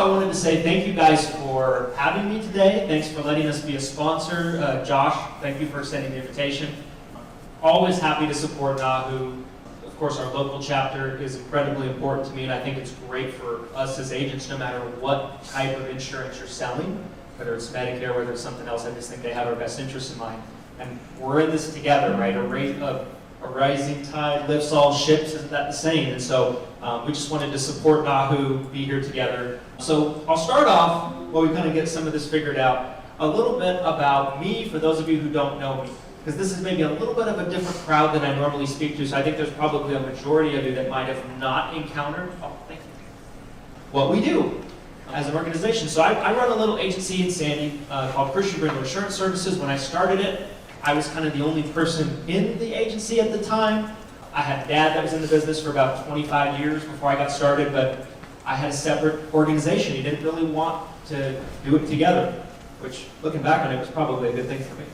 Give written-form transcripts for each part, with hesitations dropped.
wanted to say thank you guys for having me today. Thanks for letting us be a sponsor. Josh, thank you for sending the invitation. Always happy to support NAHU. Of course, our local chapter is incredibly important to me, and I think it's great for us as agents, no matter what type of insurance you're selling, whether it's Medicare, whether it's something else. I just think they have our best interests in mind. And we're in this together, right? A rising tide lifts all ships, isn't that the saying? And so we just wanted to support NAHU, be here together. So I'll start off, while we kind of get some of this figured out, a little bit about me for those of you who don't know me. Because this is maybe a little bit of a different crowd than I normally speak to, so I think there's probably a majority of you that might have not encountered what we do as an organization. So I run a little agency in Sandy called Christian Brindle Insurance Services. When I started it, I was kind of the only person in the agency at the time. I had a dad that was in the business for about 25 years before I got started, but I had a separate organization. He didn't really want to do it together, which, looking back on it, was probably a good thing for me.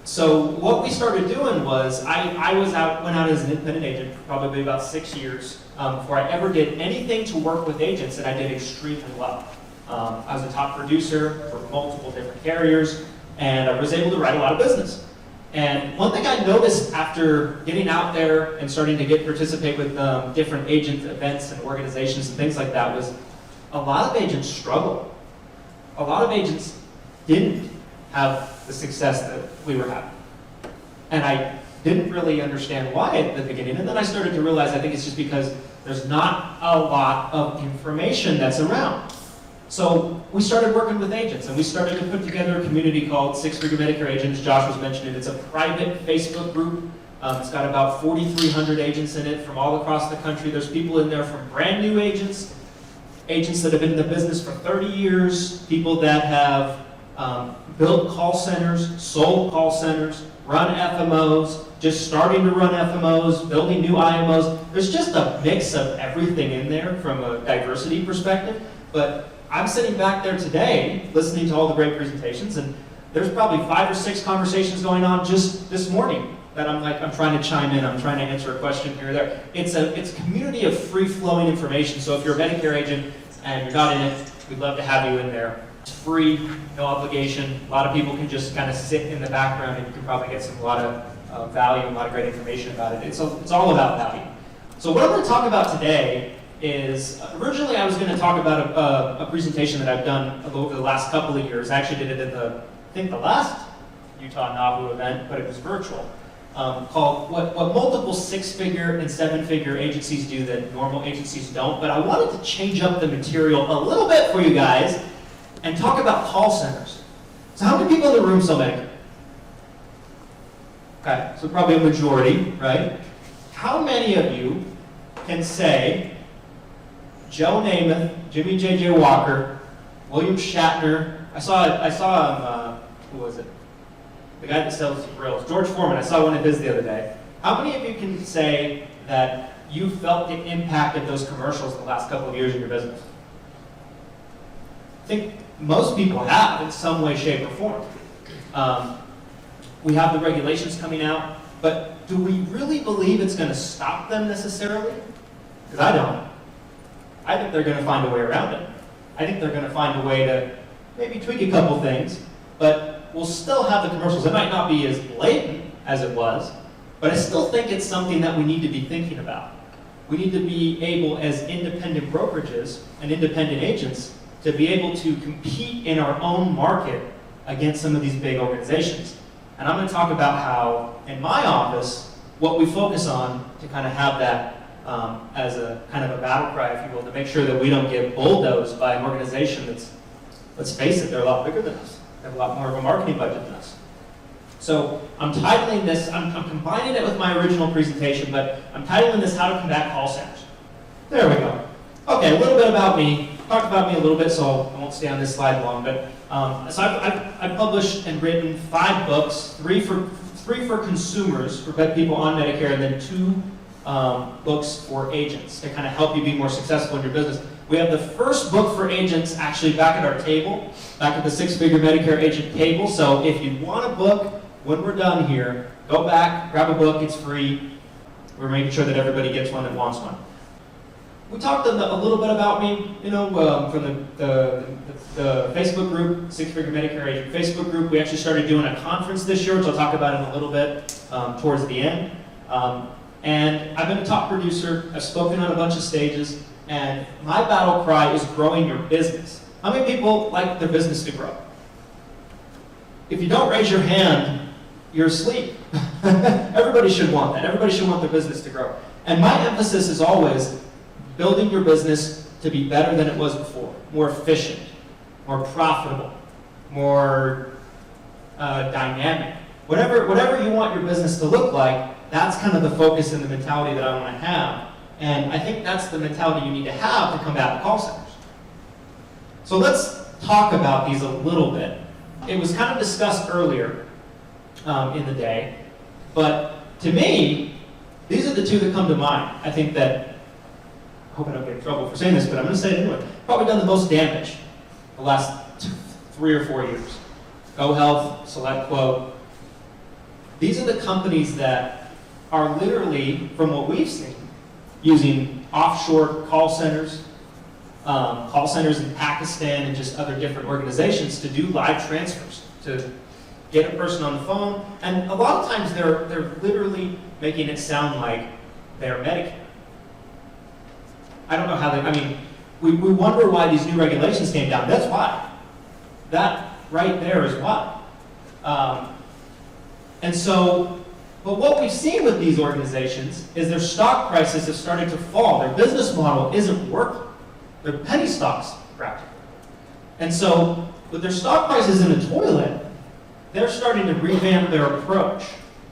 So what we started doing was, I went out as an independent agent for probably about 6 years before I ever did anything to work with agents, and I did extremely well. I was a top producer for multiple different carriers, and I was able to write a lot of business. And one thing I noticed after getting out there and starting to participate with different agent events and organizations and things like that was a lot of agents struggled. A lot of agents didn't have the success that we were having. And I didn't really understand why at the beginning. And then I started to realize I think it's just because there's not a lot of information that's around. So we started working with agents, and we started to put together a community called Six Figure Medicare Agent. As Josh was mentioning, it's a private Facebook group. It's got about 4,300 agents in it from all across the country. There's people in there from brand new agents, agents that have been in the business for 30 years, people that have built call centers, sold call centers, run FMOs, just starting to run FMOs, building new IMOs. There's just a mix of everything in there from a diversity perspective. But I'm sitting back there today listening to all the great presentations, and there's probably 5 or 6 conversations going on just this morning that I'm trying to chime in, I'm trying to answer a question here or there. It's a community of free-flowing information, so if you're a Medicare agent and you're not in it, we'd love to have you in there. It's free, no obligation. A lot of people can just kind of sit in the background, and you can probably get a lot of value and a lot of great information about it. It's all about value. So what I'm going to talk about today is, originally I was going to talk about a presentation that I've done over the last couple of years. I actually did it at the last Utah NAHU event, but it was virtual, called what multiple 6-figure and 7-figure agencies do that normal agencies don't. But I wanted to change up the material a little bit for you guys and talk about call centers. So how many people in the room sell Medicare? Okay, so probably a majority, right? How many of you can say Joe Namath, Jimmy J.J. Walker, William Shatner? I saw him, who was it? The guy that sells grills, George Foreman. I saw one of his the other day. How many of you can say that you felt the impact of those commercials in the last couple of years in your business? I think most people have in some way, shape, or form. We have the regulations coming out, but do we really believe it's going to stop them necessarily? Because I don't. I think they're going to find a way around it. I think they're going to find a way to maybe tweak a couple things, but we'll still have the commercials. It might not be as blatant as it was, but I still think it's something that we need to be thinking about. We need to be able, as independent brokerages and independent agents, to be able to compete in our own market against some of these big organizations. And I'm going to talk about how, in my office, what we focus on to kind of have that as a kind of a battle cry, if you will, to make sure that we don't get bulldozed by an organization that's, let's face it, they're a lot bigger than us. They have a lot more of a marketing budget than us. So I'm titling this, I'm combining it with my original presentation, but I'm titling this How to Combat Call Centers. There we go. Okay, a little bit about me. Talked about me a little bit, so I won't stay on this slide long, but so I've published and written 5 books, three for consumers, for people on Medicare, and then 2 books for agents to kind of help you be more successful in your business. We have the first book for agents actually back at our table, back at the Six Figure Medicare Agent table. So if you want a book, when we're done here, go back, grab a book, it's free. We're making sure that everybody gets one that wants one. we talked a little bit about me, from the Facebook group, Six Figure Medicare Agent Facebook group. We actually started doing a conference this year, which I'll talk about in a little bit towards the end. And I've been a top producer. I've spoken on a bunch of stages, and my battle cry is growing your business. How many people like their business to grow? If you don't raise your hand, you're asleep. Everybody should want that. Everybody should want their business to grow. And my emphasis is always building your business to be better than it was before, more efficient, more profitable, more dynamic. Whatever you want your business to look like, that's kind of the focus and the mentality that I want to have. And I think that's the mentality you need to have to combat the call centers. So let's talk about these a little bit. It was kind of discussed earlier in the day, but to me, these are the two that come to mind. I think that, I hope I don't get in trouble for saying this, but I'm going to say it anyway, probably done the most damage the last 3 or 4 years. GoHealth, SelectQuote. These are the companies that are literally, from what we've seen, using offshore call centers in Pakistan and just other different organizations to do live transfers, to get a person on the phone. And a lot of times they're literally making it sound like they're Medicare. I don't know how we wonder why these new regulations came down. That's why. That right there is why. But what we've seen with these organizations is their stock prices have started to fall. Their business model isn't working. They're penny stocks, practically. And so, with their stock prices in the toilet, they're starting to revamp their approach.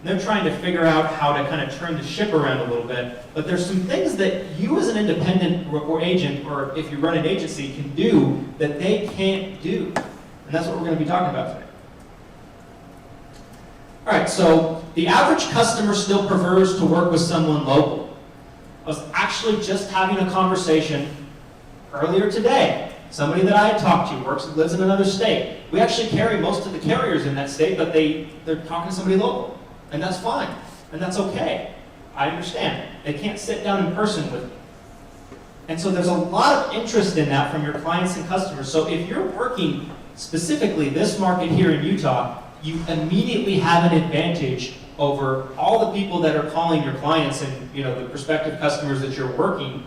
They're trying to figure out how to kind of turn the ship around a little bit. But there's some things that you as an independent or agent, or if you run an agency, can do that they can't do. And that's what we're going to be talking about today. All right, so the average customer still prefers to work with someone local. I was actually just having a conversation earlier today. Somebody that I had talked to lives in another state. We actually carry most of the carriers in that state, but they're talking to somebody local. And that's fine, and that's okay. I understand. They can't sit down in person with me. And so there's a lot of interest in that from your clients and customers. So if you're working specifically this market here in Utah, you immediately have an advantage over all the people that are calling your clients and the prospective customers that you're working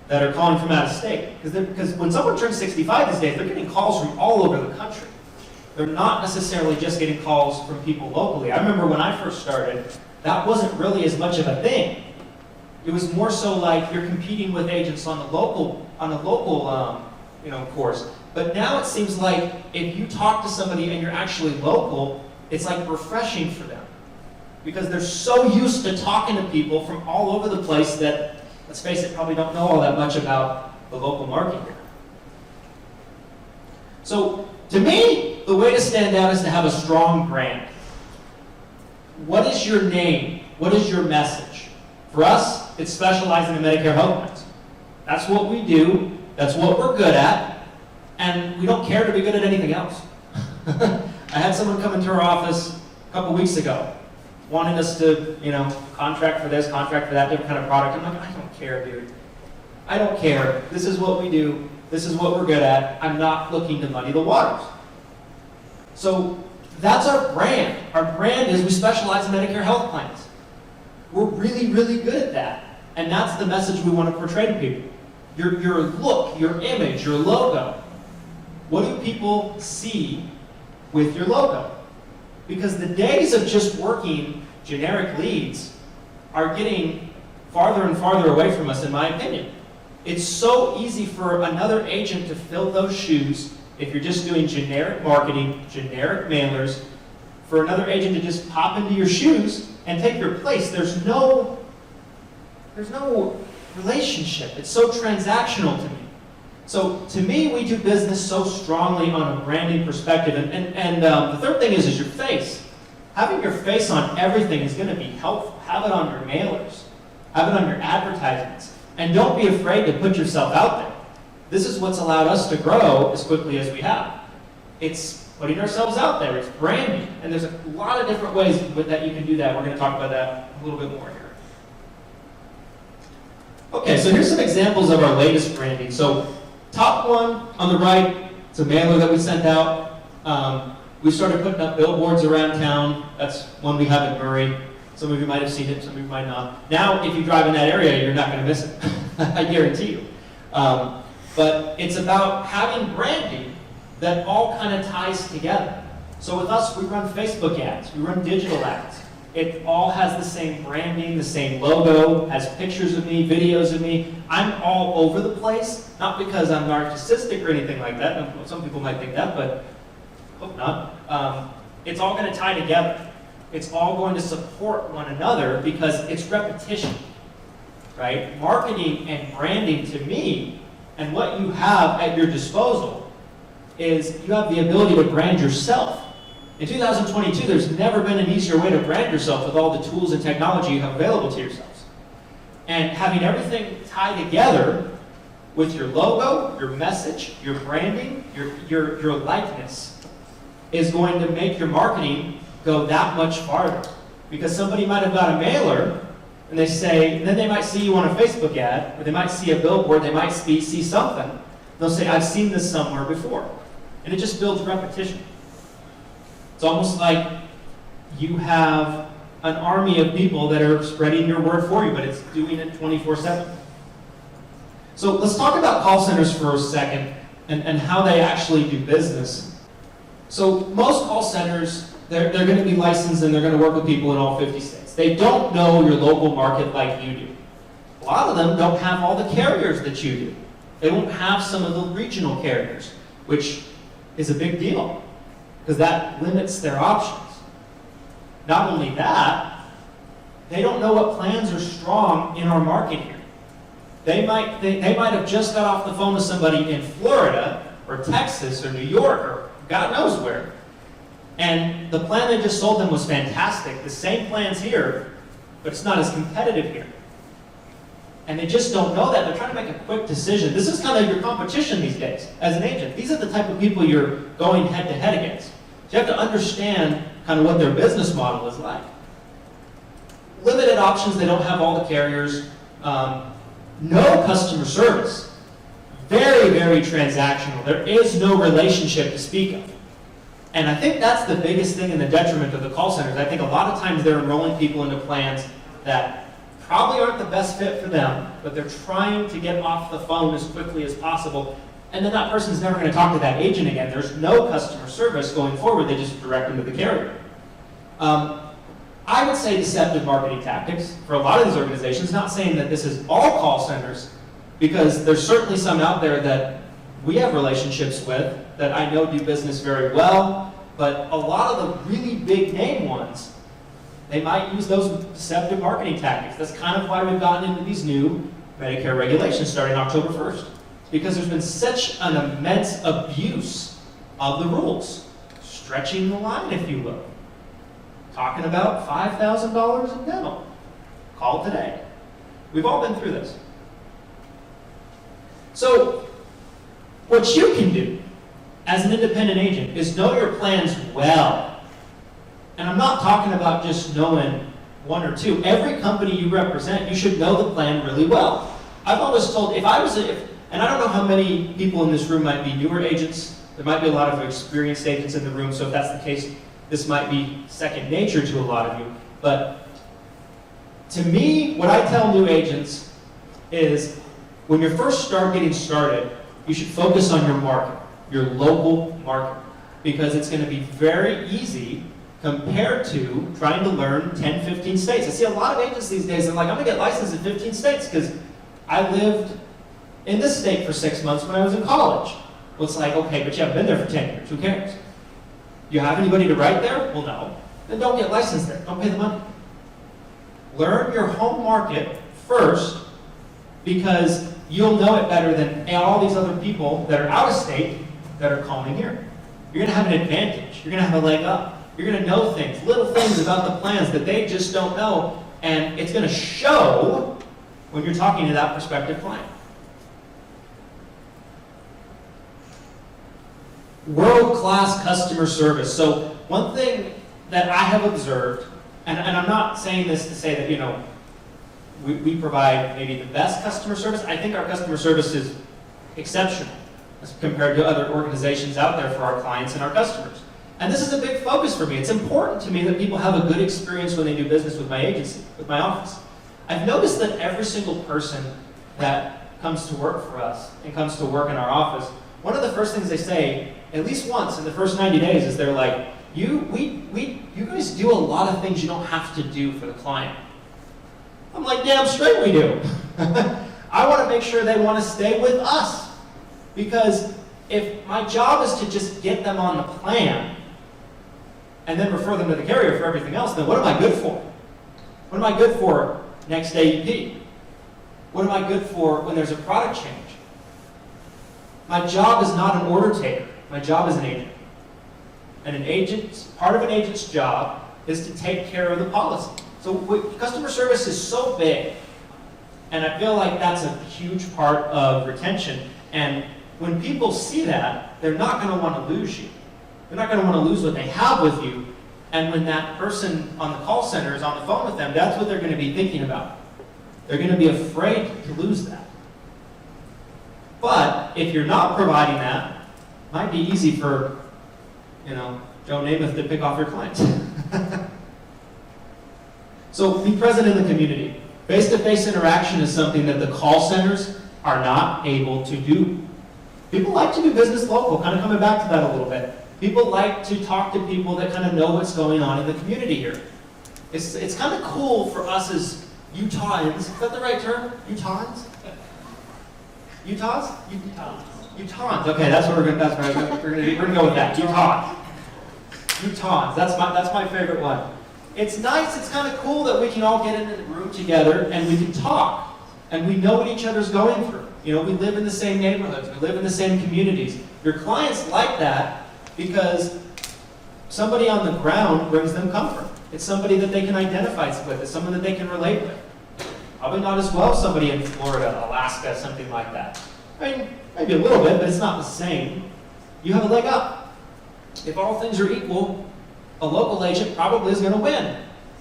that are calling from out of state. Because when someone turns 65 these days, they're getting calls from all over the country. They're not necessarily just getting calls from people locally. I remember when I first started, that wasn't really as much of a thing. It was more so like you're competing with agents on a local course. But now it seems like if you talk to somebody and you're actually local, it's like refreshing for them. Because they're so used to talking to people from all over the place that, let's face it, probably don't know all that much about the local market here. So, to me, the way to stand out is to have a strong brand. What is your name? What is your message? For us, it's specializing in Medicare health plans. That's what we do. That's what we're good at. And we don't care to be good at anything else. I had someone come into our office a couple weeks ago, wanting us to, contract for this, contract for that different kind of product. I'm like, I don't care, dude. I don't care. This is what we do. This is what we're good at. I'm not looking to muddy the waters. So that's our brand. Our brand is we specialize in Medicare health plans. We're really, really good at that. And that's the message we want to portray to people. Your look, your image, your logo. What do people see with your logo? Because the days of just working generic leads are getting farther and farther away from us, in my opinion. It's so easy for another agent to fill those shoes if you're just doing generic marketing, generic mailers, for another agent to just pop into your shoes and take your place. There's no relationship. It's so transactional to me. So to me, we do business so strongly on a branding perspective. And the third thing is your face. Having your face on everything is going to be helpful. Have it on your mailers. Have it on your advertisements. And don't be afraid to put yourself out there. This is what's allowed us to grow as quickly as we have. It's putting ourselves out there. It's branding. And there's a lot of different ways that you can do that. We're going to talk about that a little bit more here. Okay, so here's some examples of our latest branding. So top one on the right, it's a mailer that we sent out. We started putting up billboards around town. That's one we have in Murray. Some of you might have seen it, some of you might not. Now, if you drive in that area, you're not going to miss it. I guarantee you. But it's about having branding that all kind of ties together. So with us, we run Facebook ads, we run digital ads. It all has the same branding, the same logo, has pictures of me, videos of me. I'm all over the place, not because I'm narcissistic or anything like that. Some people might think that, but hope not. It's all going to tie together. It's all going to support one another because it's repetition, right? Marketing and branding to me, and what you have at your disposal, is you have the ability to brand yourself. In 2022, there's never been an easier way to brand yourself with all the tools and technology you have available to yourselves. And having everything tie together with your logo, your message, your branding, your likeness is going to make your marketing go that much farther. Because somebody might have got a mailer, and then they might see you on a Facebook ad, or they might see a billboard, they might see something. They'll say, I've seen this somewhere before. And it just builds repetition. It's almost like you have an army of people that are spreading your word for you, but it's doing it 24/7. So let's talk about call centers for a second and how they actually do business. So most call centers, they're going to be licensed and they're going to work with people in all 50 states. They don't know your local market like you do. A lot of them don't have all the carriers that you do. They won't have some of the regional carriers, which is a big deal, because that limits their options. Not only that, they don't know what plans are strong in our market here. They might have just got off the phone with somebody in Florida or Texas or New York or God knows where, and the plan they just sold them was fantastic. The same plan's here, but it's not as competitive here. And they just don't know that. They're trying to make a quick decision. This is kind of your competition these days as an agent. These are the type of people you're going head to head against. So you have to understand kind of what their business model is like. Limited options, they don't have all the carriers. No customer service. Very, very transactional. There is no relationship to speak of. And I think that's the biggest thing and the detriment of the call centers. I think a lot of times they're enrolling people into plans that probably aren't the best fit for them, but they're trying to get off the phone as quickly as possible. And then that person's never going to talk to that agent again. There's no customer service going forward. They just direct them to the carrier. I would say deceptive marketing tactics for a lot of these organizations, not saying that this is all call centers, because there's certainly some out there that we have relationships with that I know do business very well, but a lot of the really big name ones, they might use those deceptive marketing tactics. That's kind of why we've gotten into these new Medicare regulations starting October 1st. Because there's been such an immense abuse of the rules. Stretching the line, if you will. Talking about $5,000 in dental. Call today. We've all been through this. So, what you can do as an independent agent is know your plans well. And I'm not talking about just knowing one or two. Every company you represent, you should know the plan really well. I've always told, and I don't know how many people in this room might be newer agents. There might be a lot of experienced agents in the room, so if that's the case, this might be second nature to a lot of you. But to me, what I tell new agents is when you first start getting started, you should focus on your market, your local market, because it's going to be very easy compared to trying to learn 10, 15 states. I see a lot of agents these days that are like, I'm going to get licensed in 15 states because I lived in this state for 6 months when I was in college. Well, it's like, okay, but you haven't been there for 10 years. Who cares? You have anybody to write there? Well, no. Then don't get licensed there. Don't pay the money. Learn your home market first, because you'll know it better than all these other people that are out of state that are calling here. You're going to have an advantage. You're going to have a leg up. You're going to know things, little things about the plans that they just don't know, and it's going to show when you're talking to that prospective client. World-class customer service. So one thing that I have observed, and I'm not saying this to say that, we provide maybe the best customer service. I think our customer service is exceptional as compared to other organizations out there for our clients and our customers. And this is a big focus for me. It's important to me that people have a good experience when they do business with my agency, with my office. I've noticed that every single person that comes to work for us and comes to work in our office, one of the first things they say, at least once in the first 90 days, is they're like, you guys do a lot of things you don't have to do for the client. I'm like, damn straight we do. I want to make sure they want to stay with us. Because if my job is to just get them on the plan and then refer them to the carrier for everything else, then what am I good for? What am I good for next AEP? What am I good for when there's a product change? My job is not an order taker. My job is an agent. And part of an agent's job is to take care of the policy. So customer service is so big, and I feel like that's a huge part of retention. And when people see that, they're not going to want to lose you. They're not going to want to lose what they have with you. And when that person on the call center is on the phone with them, that's what they're going to be thinking about. They're going to be afraid to lose that. But if you're not providing that, it might be easy for, Joe Namath to pick off your clients. So be present in the community. Face-to-face interaction is something that the call centers are not able to do. People like to do business local, kind of coming back to that a little bit. People like to talk to people that kind of know what's going on in the community here. It's kind of cool for us as Utahns. Is that the right term? Utahns? Utahs? Utahns. Okay, that's what we're going to go with that. Utahns. That's my favorite one. It's nice. It's kind of cool that we can all get in a room together and we can talk and we know what each other's going through. We live in the same neighborhoods. We live in the same communities. Your clients like that because somebody on the ground brings them comfort. It's somebody that they can identify with. It's someone that they can relate with. Probably not as well somebody in Florida, Alaska, something like that. I mean, maybe a little bit, but it's not the same. You have a leg up. If all things are equal, a local agent probably is going to win,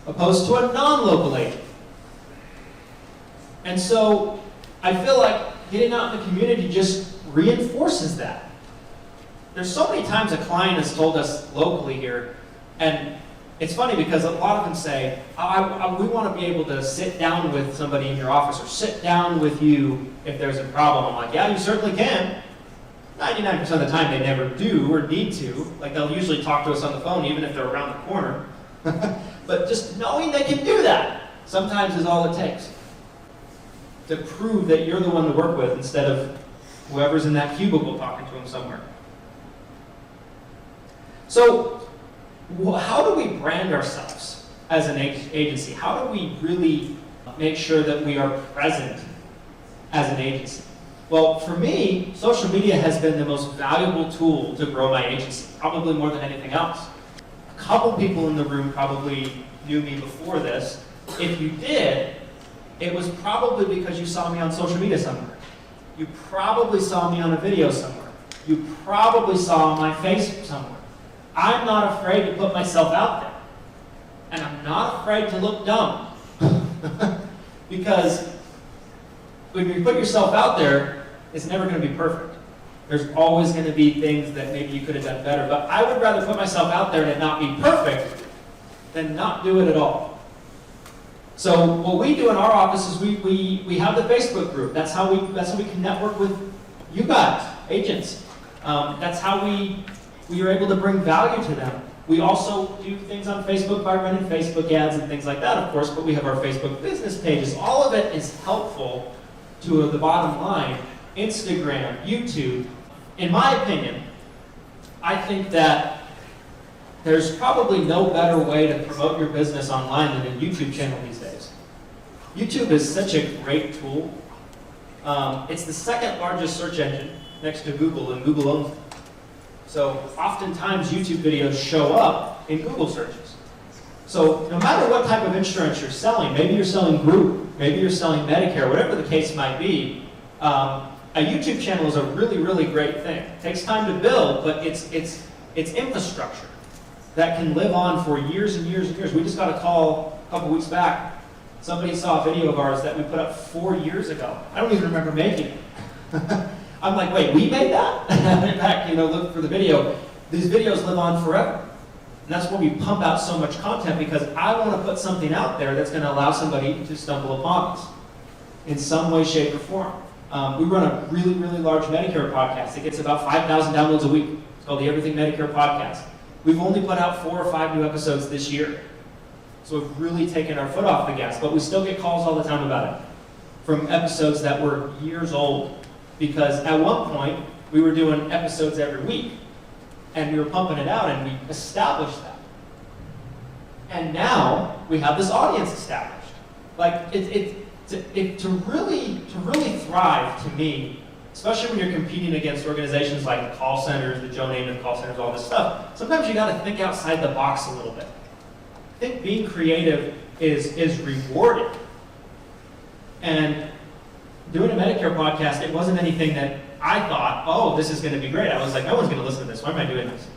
opposed to a non-local agent. And so I feel like getting out in the community just reinforces that. There's so many times a client has told us locally here, and it's funny because a lot of them say, we want to be able to sit down with somebody in your office or sit down with you if there's a problem. I'm like, yeah, you certainly can. 99% of the time they never do or need to. Like they'll usually talk to us on the phone even if they're around the corner. But just knowing they can do that sometimes is all it takes to prove that you're the one to work with instead of whoever's in that cubicle talking to them somewhere. So how do we brand ourselves as an agency? How do we really make sure that we are present as an agency? Well, for me, social media has been the most valuable tool to grow my agency, probably more than anything else. A couple people in the room probably knew me before this. If you did, it was probably because you saw me on social media somewhere. You probably saw me on a video somewhere. You probably saw my face somewhere. I'm not afraid to put myself out there. And I'm not afraid to look dumb. Because when you put yourself out there, it's never going to be perfect. There's always going to be things that maybe you could have done better. But I would rather put myself out there and it not be perfect than not do it at all. So what we do in our office is we have the Facebook group. That's how we can network with you guys, agents. That's how we are able to bring value to them. We also do things on Facebook by running Facebook ads and things like that, of course, but we have our Facebook business pages. All of it is helpful to the bottom line. Instagram, YouTube. In my opinion, I think that there's probably no better way to promote your business online than a YouTube channel these days. YouTube is such a great tool. It's the second largest search engine next to Google, and Google owns it. So oftentimes YouTube videos show up in Google searches. So no matter what type of insurance you're selling, maybe you're selling group, maybe you're selling Medicare, whatever the case might be, a YouTube channel is a really, really great thing. It takes time to build, but it's infrastructure that can live on for years and years and years. We just got a call a couple weeks back Somebody saw a video of ours that we put up 4 years ago. I don't even remember making it. I'm like, wait, we made that? And I went back, looked for the video. These videos live on forever. And that's why we pump out so much content, because I want to put something out there that's going to allow somebody to stumble upon us in some way, shape, or form. We run a really, really large Medicare podcast. It gets about 5,000 downloads a week. It's called the Everything Medicare Podcast. We've only put out 4 or 5 new episodes this year. So we've really taken our foot off the gas, but we still get calls all the time about it from episodes that were years old, because at one point we were doing episodes every week and we were pumping it out and we established that. And now we have this audience established. Like to really thrive, to me, especially when you're competing against organizations like the call centers, the Joe Namath call centers, all this stuff, sometimes you got to think outside the box a little bit. I think being creative is rewarded. And doing a Medicare podcast, it wasn't anything that I thought, oh, this is going to be great. I was like, no one's going to listen to this. Why am I doing this?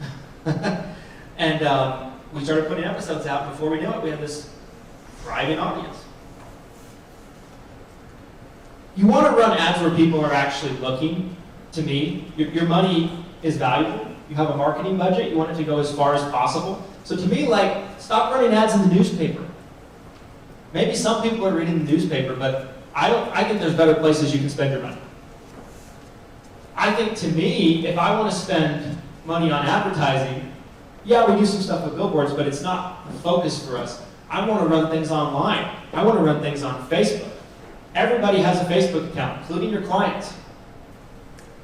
And we started putting episodes out. Before we knew it, we had this thriving audience. You want to run ads where people are actually looking. To me, your money is valuable. You have a marketing budget. You want it to go as far as possible. So to me, stop running ads in the newspaper. Maybe some people are reading the newspaper, but I think there's better places you can spend your money. I think, to me, if I want to spend money on advertising, yeah, we do some stuff with billboards, but it's not the focus for us. I want to run things online. I want to run things on Facebook. Everybody has a Facebook account, including your clients.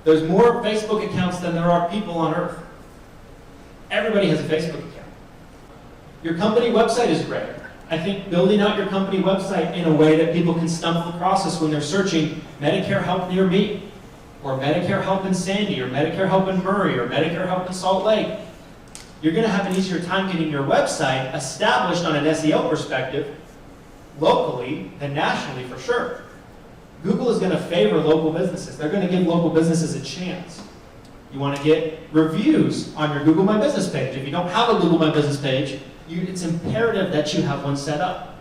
There's more Facebook accounts than there are people on earth. Everybody has a Facebook account. Your company website is great. I think building out your company website in a way that people can stumble across us when they're searching Medicare help near me, or Medicare help in Sandy, or Medicare help in Murray, or Medicare help in Salt Lake, you're going to have an easier time getting your website established on an SEO perspective locally than nationally, for sure. Google is going to favor local businesses. They're going to give local businesses a chance. You want to get reviews on your Google My Business page. If you don't have a Google My Business page, it's imperative that you have one set up.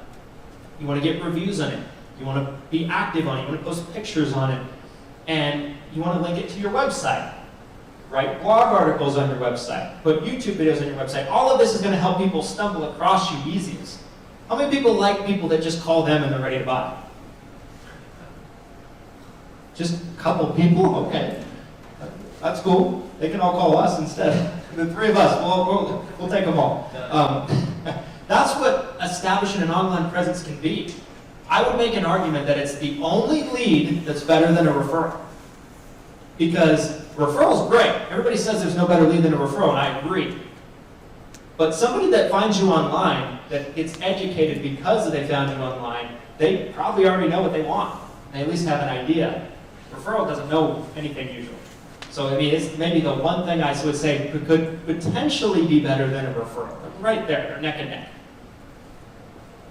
You want to get reviews on it. You want to be active on it. You want to post pictures on it. And you want to link it to your website. Write blog articles on your website. Put YouTube videos on your website. All of this is going to help people stumble across you easiest. How many people like people that just call them and they're ready to buy? Just a couple people? Okay. That's cool. They can all call us instead. The 3 of us, we'll take them all. That's what establishing an online presence can be. I would make an argument that it's the only lead that's better than a referral. Because referral's great. Everybody says there's no better lead than a referral, and I agree. But somebody that finds you online, that gets educated because they found you online, they probably already know what they want. They at least have an idea. Referral doesn't know anything usually. So, it's maybe the one thing I would say could potentially be better than a referral. Right there, they're neck and neck.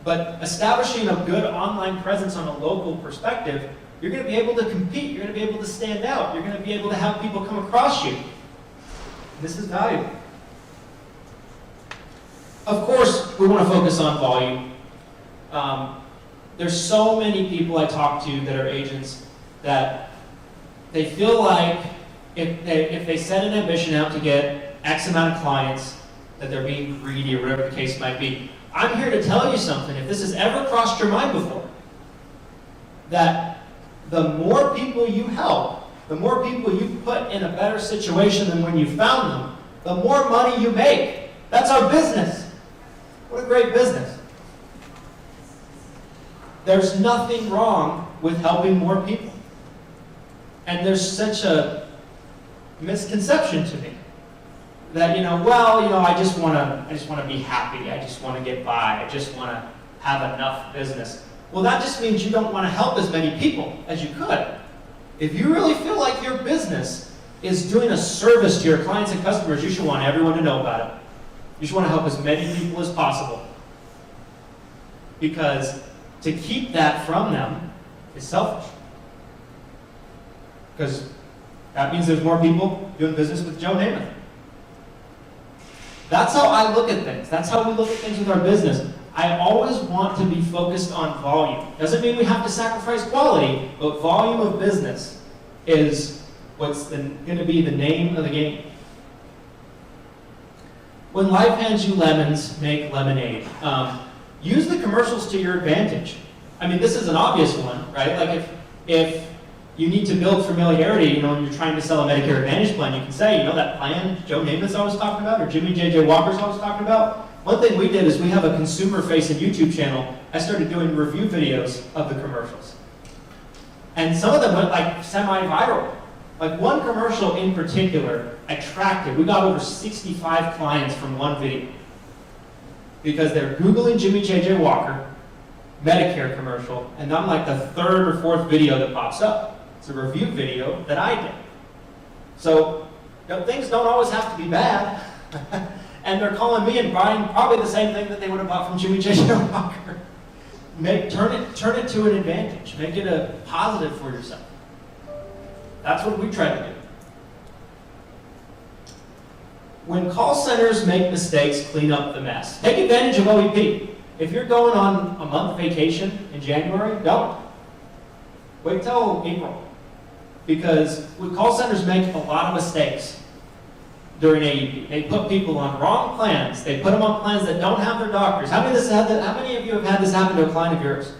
But establishing a good online presence on a local perspective, you're going to be able to compete. You're going to be able to stand out. You're going to be able to have people come across you. This is valuable. Of course, we want to focus on volume. There's so many people I talk to that are agents that they feel like if they set an ambition out to get X amount of clients, that they're being greedy or whatever the case might be. I'm here to tell you something. If this has ever crossed your mind before, that the more people you help, the more people you put in a better situation than when you found them, the more money you make. That's our business. What a great business. There's nothing wrong with helping more people. And there's such a misconception to me that, I just want to be happy. I just want to get by. I just want to have enough business. Well, that just means you don't want to help as many people as you could. If you really feel like your business is doing a service to your clients and customers, you should want everyone to know about it. You should want to help as many people as possible. Because to keep that from them is selfish. Because that means there's more people doing business with Joe Namath. That's how I look at things. That's how we look at things with our business. I always want to be focused on volume. Doesn't mean we have to sacrifice quality, but volume of business is what's going to be the name of the game. When life hands you lemons, make lemonade. Use the commercials to your advantage. I mean, this is an obvious one, right? Like if you need to build familiarity, when you're trying to sell a Medicare Advantage plan, you can say, that plan Joe Namath's always talking about, or Jimmy J.J. Walker's always talking about. One thing we did is we have a consumer-facing YouTube channel. I started doing review videos of the commercials. And some of them went like semi-viral. Like one commercial in particular attracted, we got over 65 clients from one video. Because they're Googling Jimmy J.J. Walker, Medicare commercial, and I'm like the third or fourth video that pops up. It's a review video that I did. So, things don't always have to be bad. And they're calling me and buying probably the same thing that they would have bought from Jimmy J.J. Walker. Turn it to an advantage. Make it a positive for yourself. That's what we try to do. When call centers make mistakes, clean up the mess. Take advantage of OEP. If you're going on a month vacation in January, don't. Wait till April. Because call centers make a lot of mistakes during AEP. They put people on wrong plans. They put them on plans that don't have their doctors. How many of you have had this happen to a client of yours?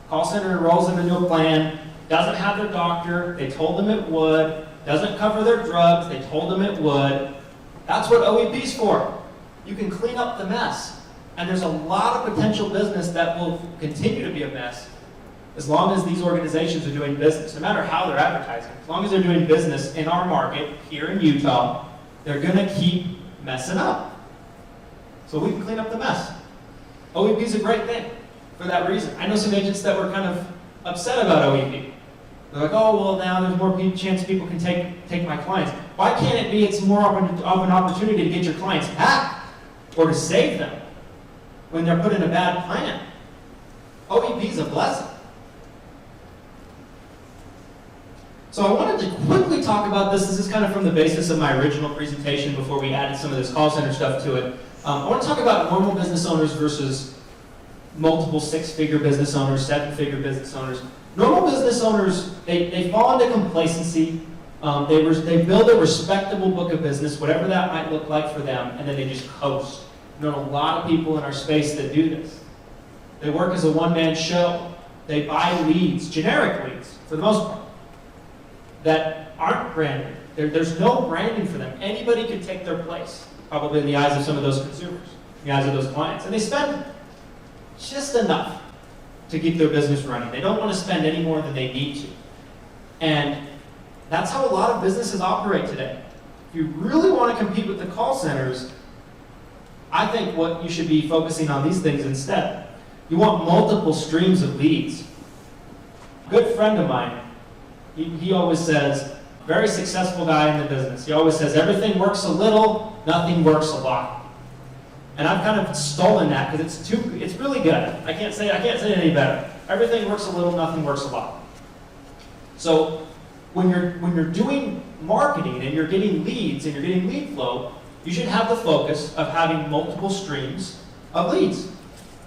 Call center enrolls them into a plan, doesn't have their doctor, they told them it would, doesn't cover their drugs, they told them it would. That's what OEP's for. You can clean up the mess. And there's a lot of potential business that will continue to be a mess as long as these organizations are doing business, no matter how they're advertising. As long as they're doing business in our market, here in Utah, they're going to keep messing up. So we can clean up the mess. OEP is a great thing for that reason. I know some agents that were kind of upset about OEP. They're like, oh, well, now there's more chance people can take my clients. Why can't it be it's more of an opportunity to get your clients back or to save them when they're put in a bad plan? OEP is a blessing. So I wanted to quickly talk about this. This is kind of from the basis of my original presentation before we added some of this call center stuff to it. I want to talk about normal business owners versus multiple six-figure business owners, seven-figure business owners. Normal business owners, they fall into complacency. They build a respectable book of business, whatever that might look like for them, and then they just coast. There are a lot of people in our space that do this. They work as a one-man show. They buy leads, generic leads, for the most part, that aren't branded. There's no branding for them. Anybody could take their place, probably in the eyes of some of those consumers, in the eyes of those clients. And they spend just enough to keep their business running. They don't want to spend any more than they need to. And that's how a lot of businesses operate today. If you really want to compete with the call centers, I think what you should be focusing on these things instead. You want multiple streams of leads. A good friend of mine, he always says, very successful guy in the business, he always says, everything works a little, nothing works a lot. And I've kind of stolen that because it's really good. I can't say it any better. Everything works a little, nothing works a lot. So when you're doing marketing and you're getting leads and you're getting lead flow, you should have the focus of having multiple streams of leads.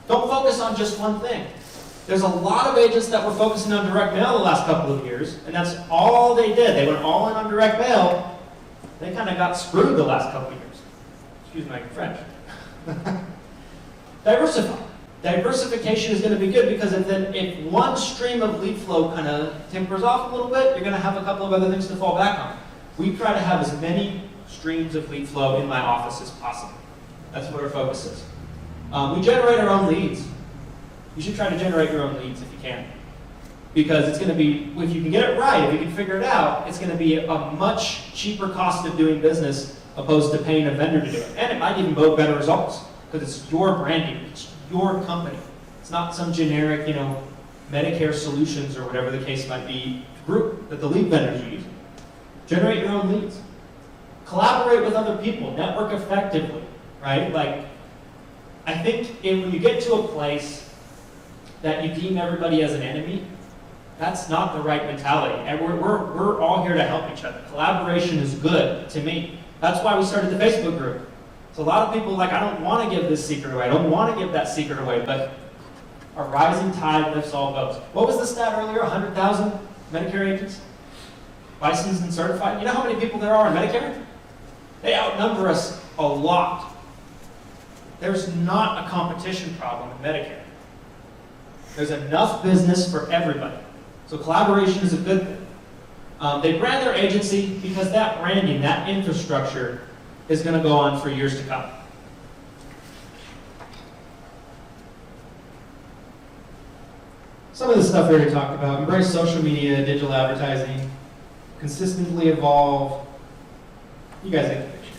Don't focus on just one thing. There's a lot of agents that were focusing on direct mail the last couple of years, and that's all they did. They went all in on direct mail. They kind of got screwed the last couple of years. Excuse my French. Diversify. Diversification is going to be good because if one stream of lead flow kind of tempers off a little bit, you're going to have a couple of other things to fall back on. We try to have as many streams of lead flow in my office as possible. That's what our focus is. We generate our own leads. You should try to generate your own leads if you can. Because it's going to be, if you can get it right, if you can figure it out, it's going to be a much cheaper cost of doing business opposed to paying a vendor to do it. And it might even both better results because it's your branding, it's your company. It's not some generic, Medicare Solutions or whatever the case might be group that the lead vendors use. Generate your own leads. Collaborate with other people. Network effectively, right? Like, I think when you get to a place that you deem everybody as an enemy, that's not the right mentality. And we're all here to help each other. Collaboration is good to me. That's why we started the Facebook group. So a lot of people are like, I don't want to give this secret away. I don't want to give that secret away. But a rising tide lifts all boats. What was the stat earlier? 100,000 Medicare agents? Licensed and certified? You know how many people there are in Medicare? They outnumber us a lot. There's not a competition problem in Medicare. There's enough business for everybody. So collaboration is a good thing. They brand their agency because that branding, that infrastructure, is going to go on for years to come. Some of the stuff we already talked about: embrace social media, digital advertising, consistently evolve. You guys get the picture.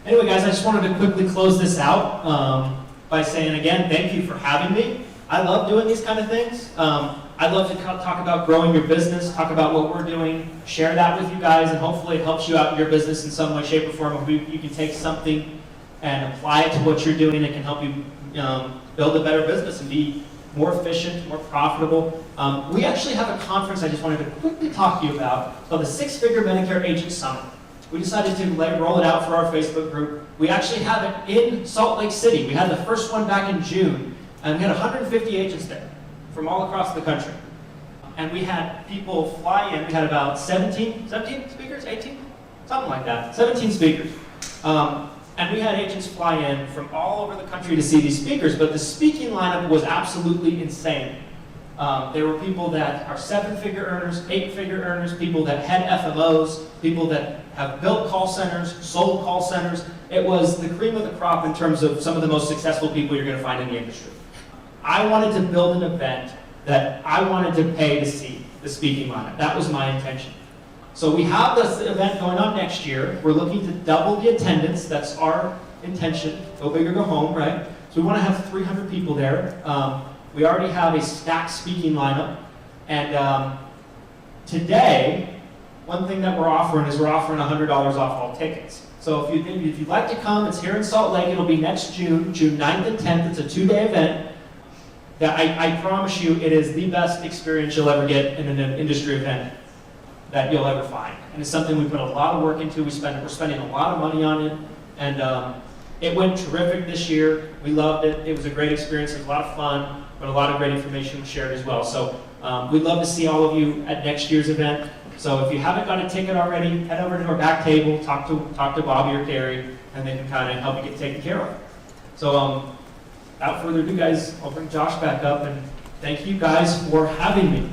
Anyway, guys, I just wanted to quickly close this out by saying again, thank you for having me. I love doing these kind of things. I'd love to talk about growing your business, talk about what we're doing, share that with you guys, and hopefully it helps you out in your business in some way, shape, or form. You can take something and apply it to what you're doing. It can help you build a better business and be more efficient, more profitable. We actually have a conference I just wanted to quickly talk to you about called the Six Figure Medicare Agent Summit. We decided to roll it out for our Facebook group. We actually have it in Salt Lake City. We had the first one back in June, and we had 150 agents there from all across the country. And we had people fly in. We had about 17 speakers, 18? Something like that, 17 speakers. And we had agents fly in from all over the country to see these speakers, but the speaking lineup was absolutely insane. There were people that are 7-figure earners, 8-figure earners, people that had FMOs, people that have built call centers, sold call centers. It was the cream of the crop in terms of some of the most successful people you're going to find in the industry. I wanted to build an event that I wanted to pay to see the speaking lineup. That was my intention. So we have this event going on next year. We're looking to double the attendance. That's our intention. Go big or go home, right? So we want to have 300 people there. We already have a stacked speaking lineup. And today, one thing that we're offering is we're offering $100 off all tickets. So if you'd like to come, it's here in Salt Lake. It'll be next June 9th and 10th. It's a 2-day event. That I promise you, it is the best experience you'll ever get in an industry event that you'll ever find. And it's something we put a lot of work into. We're spending a lot of money on it. And it went terrific this year. We loved it. It was a great experience. It was a lot of fun, but a lot of great information was shared as well. So we'd love to see all of you at next year's event. So if you haven't got a ticket already, head over to our back table, talk to Bobby or Carrie, and they can kind of help you get taken care of. So without further ado, guys, I'll bring Josh back up, and thank you guys for having me.